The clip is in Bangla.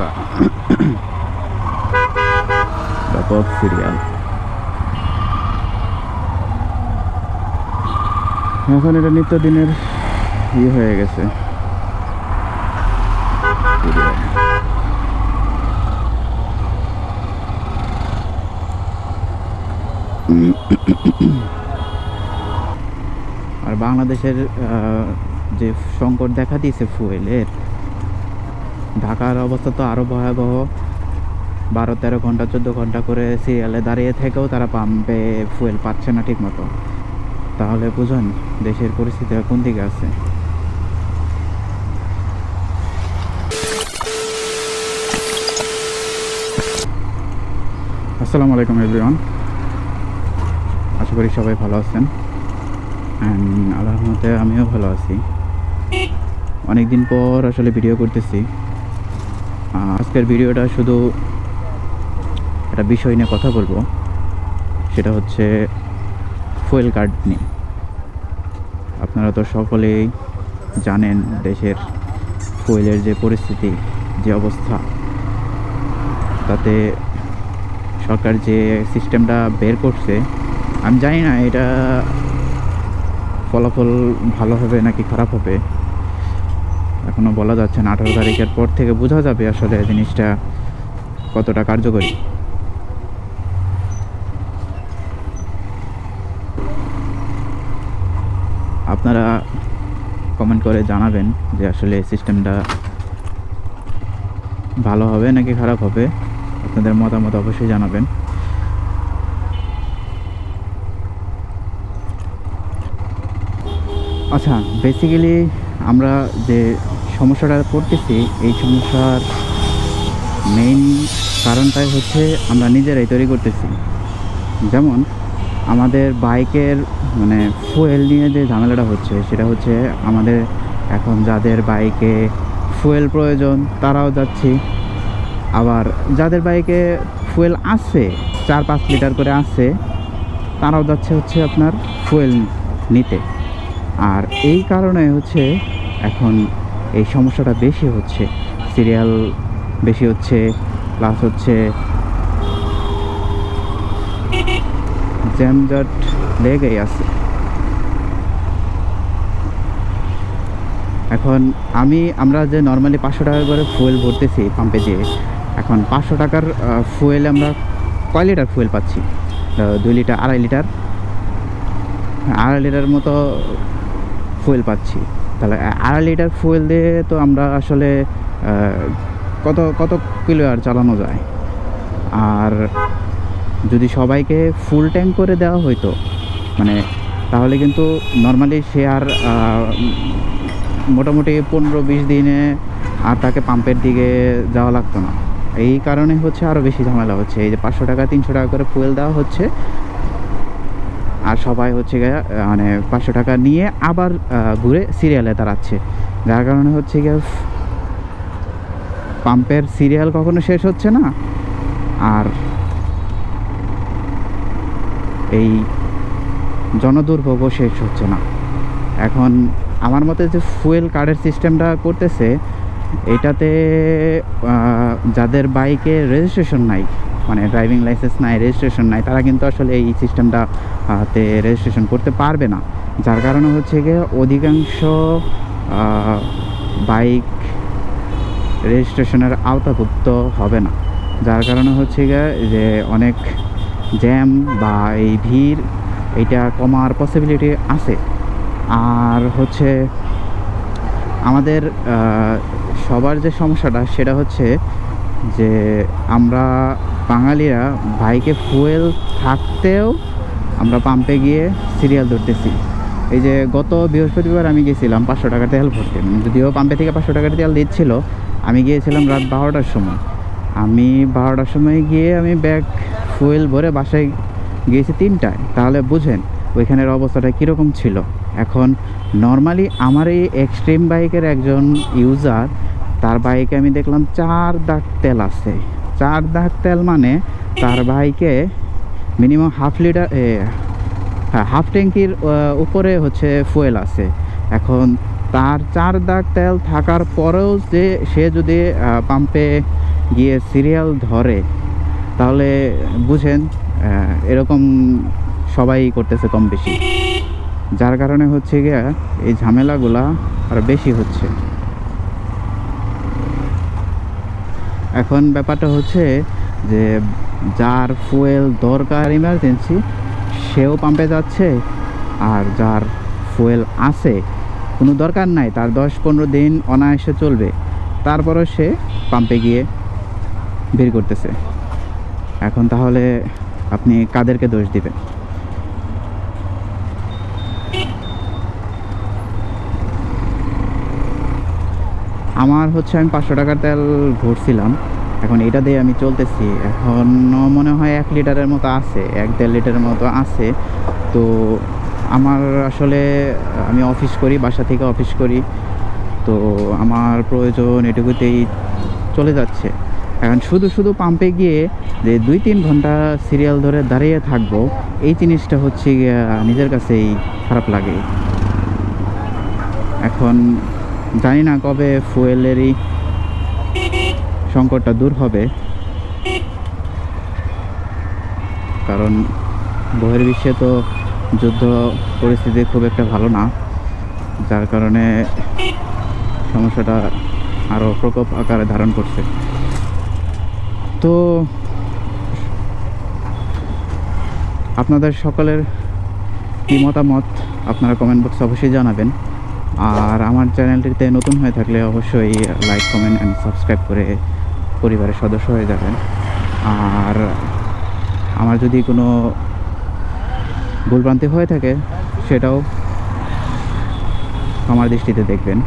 অবস্থা। ব্যাপক সিরিয়াল। এখন এটা নিত্যদিনের হয়ে গেছে সিরিয়াল। আর বাংলাদেশের যে সংকট দেখা দিয়েছে ফুয়েলের, ঢাকার অবস্থা তো আরও ভয়াবহ। 12-13 ঘন্টা 14 ঘন্টা করে সিরিয়ালে দাঁড়িয়ে থেকেও তারা পাম্পে ফুয়েল পাচ্ছে না ঠিক মতো। তাহলে বুঝুন দেশের পরিস্থিতি কোন দিকে আছে। আসসালামু আলাইকুম এভরিওয়ান, আশা করি সবাই ভালো আছেন। আল্লাহর রহমতে আমিও ভালো আছি। অনেক দিন পর আসলে ভিডিও করতেছি। আজকের ভিডিওটা শুধু একটা বিষয় নিয়ে কথা বলবো, সেটা হচ্ছে ফুয়েল কার্ড নিয়ে। আপনারা তো সকলেই জানেন দেশের ফুয়েলের যে পরিস্থিতি, যে অবস্থা, তাতে সরকার যে সিস্টেমটা বের করছে, আমি জানি না এটা ফলাফল ভালো হবে নাকি খারাপ হবে, এখনও বলা যাচ্ছে না। 18 তারিখের পর থেকে বোঝা যাবে আসলে জিনিসটা কতটা কার্যকরী। আপনারা কমেন্ট করে জানাবেন যে আসলে সিস্টেমটা ভালো হবে নাকি খারাপ হবে। আপনাদের মতামত অবশ্যই জানাবেন। আচ্ছা, বেসিক্যালি আমরা যে সমস্যাটা পড়তেছি, এই সমস্যার মেইন কারণটাই হচ্ছে আমরা নিজেরাই তৈরি করতেছি। যেমন আমাদের বাইকের মানে ফুয়েল নিয়ে যে ঝামেলাটা হচ্ছে, সেটা হচ্ছে আমাদের এখন যাদের বাইকে ফুয়েল প্রয়োজন তারাও যাচ্ছি, আবার যাদের বাইকে ফুয়েল আছে 4-5 লিটার করে আছে তারাও যাচ্ছে হচ্ছে আপনার ফুয়েল নিতে। আর এই কারণে হচ্ছে এখন এই সমস্যাটা বেশি হচ্ছে, সিরিয়াল বেশি হচ্ছে, প্লাস হচ্ছে জ্যামজট লেগেই আছে। এখন আমরা যে নর্মালি 500 টাকা করে ফুয়েল ভরতেছি পাম্পে যেয়ে, এখন 500 টাকার ফুয়েল আমরা কয় লিটার ফুয়েল পাচ্ছি? 2 লিটার, 2.5 লিটার, 2.5 লিটার মতো ফুয়েল পাচ্ছি। তাহলে 2.5 লিটার ফুয়েল দিয়ে তো আমরা আসলে কত কত কিলো আর চালানো যায়। আর যদি সবাইকে ফুল ট্যাঙ্ক করে দেওয়া হইতো, মানে তাহলে কিন্তু নর্মালি সে আর মোটামুটি 15-20 দিনে আর তাকে পাম্পের দিকে যাওয়া লাগতো না। এই কারণে হচ্ছে আরও বেশি ঝামেলা হচ্ছে। এই যে 500 টাকা 300 টাকা করে ফুয়েল দেওয়া হচ্ছে, আর সবাই হচ্ছে গিয়ে মানে 500 টাকা নিয়ে আবার ঘুরে সিরিয়ালে দাঁড়াচ্ছে, যার কারণে হচ্ছে গিয়ে পাম্পের সিরিয়াল কখনো শেষ হচ্ছে না, আর এই জনদুর্ভোগও শেষ হচ্ছে না। এখন আমার মতে যে ফুয়েল কার্ডের সিস্টেমটা করতেছে, এটাতে যাদের বাইকে রেজিস্ট্রেশন নাই, মানে ড্রাইভিং লাইসেন্স নাই, রেজিস্ট্রেশন নাই, তারা কিন্তু আসলে এই সিস্টেমটাতে রেজিস্ট্রেশন করতে পারবে না। যার কারণে হচ্ছে গিয়ে অধিকাংশ বাইক রেজিস্ট্রেশনের আওতাভুক্ত হবে না। যার কারণে হচ্ছে গিয়ে যে অনেক জ্যাম বা এই ভিড়, এইটা কমার পসিবিলিটি আছে। আর হচ্ছে আমাদের সবার যে সমস্যাটা, সেটা হচ্ছে যে আমরা বাঙালিরা বাইকে ফুয়েল থাকতেও আমরা পাম্পে গিয়ে সিরিয়াল ধরতেছি। এই যে গত বৃহস্পতিবার আমি গিয়েছিলাম 500 টাকা তেল ভরতে, যদিও পাম্পে থেকে 500 টাকার তেল দিচ্ছিল। আমি গিয়েছিলাম রাত 12টার সময়। আমি 12টার সময় গিয়ে আমি ব্যাগ ফুয়েল ভরে বাসায় গিয়েছি 3টায়। তাহলে বুঝেন ওইখানের অবস্থাটা কীরকম ছিল। এখন নর্মালি আমার এই এক্সট্রিম বাইকের একজন ইউজার, তার বাইকে আমি দেখলাম 4 দাগ তেল আছে। 4 দাগ তেল মানে তার বাইকে মিনিমাম হাফ ট্যাঙ্কির উপরে হচ্ছে ফুয়েল আছে। এখন তার 4 দাগ তেল থাকার পরেও যে সে যদি পাম্পে গিয়ে সিরিয়াল ধরে, তাহলে বুঝেন এরকম সবাই করতেছে কম বেশি, যার কারণে হচ্ছে গিয়া এই ঝামেলাগুলা আর বেশি হচ্ছে। এখন ব্যাপারটা হচ্ছে যে যার ফুয়েল দরকার ইমার্জেন্সি সেও পাম্পে যাচ্ছে, আর যার ফুয়েল আছে কোনো দরকার নাই, তার 10-15 দিন অনায়াসে চলবে, তারপরও সে পাম্পে গিয়ে বের করতেছে। এখন তাহলে আপনি কাদেরকে দোষ দিবেন? আমার হচ্ছে আমি 500 টাকার তেল ভরছিলাম, এখন এটা দিয়ে আমি চলতেছি। এখন মনে হয় 1 লিটারের মতো আছে, 1-1.5 লিটারের মতো আছে। তো আমার আসলে আমি অফিস করি, বাসা থেকে অফিস করি, তো আমার প্রয়োজন এটুকুতেই চলে যাচ্ছে। এখন শুধু শুধু পাম্পে গিয়ে যে 2-3 ঘন্টা সিরিয়াল ধরে দাঁড়িয়ে থাকবো, এই জিনিসটা হচ্ছে গিয়া নিজের কাছেই খারাপ লাগে। এখন জানি না কবে ফুয়েলেরই সংকটটা দূর হবে, কারণ বহির্বিশ্বে তো যুদ্ধ পরিস্থিতি খুব একটা ভালো না, যার কারণে সমস্যাটা আরও প্রকোপ আকারে ধারণ করছে। তো আপনাদের সকলের কী মতামত আপনারা কমেন্ট বক্সে অবশ্যই জানাবেন। আর আমার চ্যানেলটিতে নতুন হয়ে থাকলে অবশ্যই লাইক, কমেন্ট অ্যান্ড সাবস্ক্রাইব করে পরিবারের সদস্য হয়ে যাবেন। আর আমার যদি কোনো ভুলভ্রান্তি হয়ে থাকে সেটাও আমার দৃষ্টিতে দেখবেন।